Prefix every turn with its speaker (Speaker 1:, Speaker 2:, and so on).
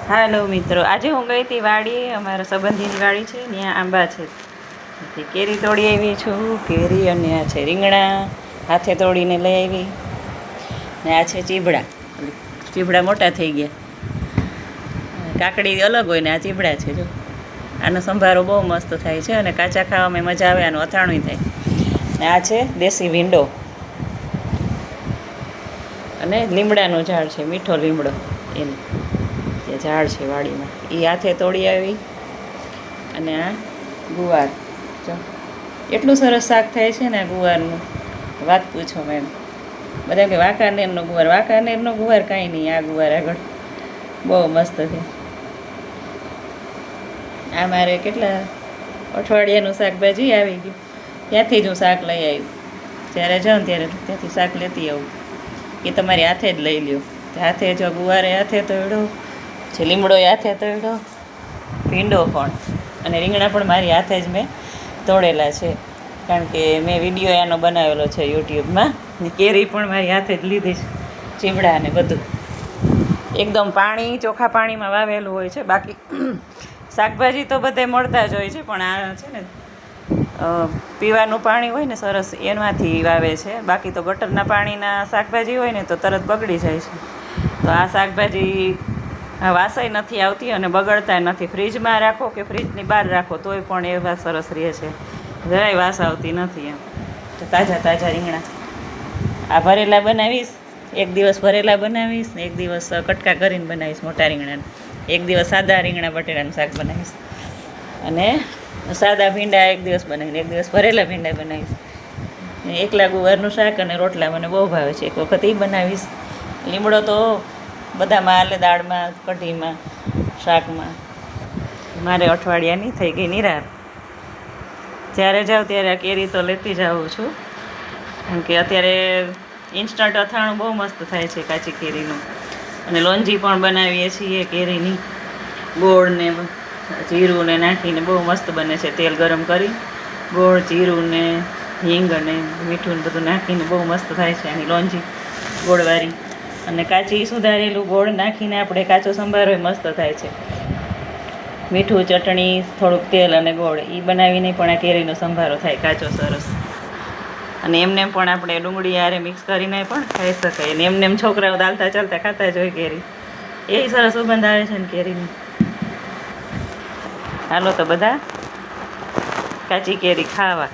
Speaker 1: હાલો મિત્રો, આજે હું ગઈ હતી વાડીએ. અમારા સંબંધીની વાડી છે, ત્યાં આંબા છે. કેરી તોડી આવી છું. કેરી અને આ છે રીંગણા, હાથે તોડીને લઈ આવી. ને આ છે ચીભડા. ચીભડા મોટા થઈ ગયા. કાકડી અલગ હોય ને આ ચીભડા છે. જો આનો સંભારો બહુ મસ્ત થાય છે અને કાચા ખાવામાં મજા આવે. આનું અથાણું થાય. ને આ છે દેશી ભીંડો અને લીમડાનું ઝાડ છે, મીઠો લીમડો એનું ઝાડ છે વાડીમાં. એ હાથે તોડી આવી. અને આ ગુવાર, જો એટલું સરસ શાક થાય છે ને આ ગુવારનું, વાત પૂછો મેમ. બધા કે વાંકાનેરનો ગુવાર, વાંકાનેરનો ગુવાર કાંઈ નહીં, આ ગુવાર આગળ બહુ મસ્ત છે. આ મારે કેટલા અઠવાડિયાનું શાકભાજી આવી ગયું, ત્યાંથી જ હું શાક લઈ આવી. જ્યારે જાઉં ત્યારે ત્યાંથી શાક લેતી આવું. એ તમારી હાથે જ લઈ લ્યો. હાથે જો ગુવારે હાથે તોડ્યો છે, લીમડો હાથે તોડ્યો, ભીંડો પણ અને રીંગણા પણ મારી હાથે જ મેં તોડેલા છે, કારણ કે મેં વિડીયો એનો બનાવેલો છે યુટ્યુબમાં. કેરી પણ મારી હાથે જ લીધી છે, ચીમડા ને બધું એકદમ પાણી ચોખ્ખા પાણીમાં વાવેલું હોય છે. બાકી શાકભાજી તો બધે મળતા જ હોય છે, પણ આ છે ને પીવાનું પાણી હોય ને સરસ, એમાંથી વાવે છે. બાકી તો ગટરના પાણીના શાકભાજી હોય ને તો તરત બગડી જાય છે. તો આ શાકભાજી વાસાઈ નથી આવતી અને બગડતા નથી. ફ્રીજમાં રાખો કે ફ્રીજની બહાર રાખો તોય પણ એવા સરસ રહે છે, જરાય વાસ આવતી નથી એમ. તો તાજા તાજા રીંગણા આ ભરેલા બનાવીશ, એક દિવસ ભરેલા બનાવીશ ને એક દિવસ કટકા કરીને બનાવીશ મોટા રીંગણાને. એક દિવસ સાદા રીંગણા બટેટાનું શાક બનાવીશ અને સાદા ભીંડા એક દિવસ બનાવીને એક દિવસ ભરેલા ભીંડા બનાવીશ. એકલા ગુવારનું શાક અને રોટલા મને બહુ ભાવે છે, એક વખત એ બનાવીશ. લીમડો તો બધામાં હાલે, દાળમાં, કઢીમાં, શાકમાં. મારે અઠવાડિયાની થઈ ગઈ નિરાર. જ્યારે જાઉં ત્યારે આ કેરી તો લેતી જ આવું છું, કારણ કે અત્યારે ઇન્સ્ટન્ટ અથાણું બહુ મસ્ત થાય છે કાચી કેરીનું. અને લોંજી પણ બનાવીએ છીએ કેરીની, ગોળ ને જીરું ને નાખીને બહુ મસ્ત બને છે. તેલ ગરમ કરી ગોળ, જીરું ને હિંગ અને મીઠું ને બધું નાખીને બહુ મસ્ત થાય છે આની લોંજી ગોળવાળી. અને કાચી સુધારેલું ગોળ નાખીને આપણે કાચો સંભારો મસ્ત થાય છે. મીઠું, ચટણી, થોડુંક તેલ અને ગોળ એ બનાવીને પણ આ કેરીનો સંભારો થાય કાચો સરસ. અને એમને પણ આપણે ડુંગળી હારે મિક્સ કરીને પણ ખાઈ શકાય. અને એમને એમ છોકરાઓ દાલતા ચાલતા ખાતા જ હોય કેરી, એ સરસ સુગંધ આવે છે ને કેરીની. હાલો તો બધા કાચી કેરી ખાવા.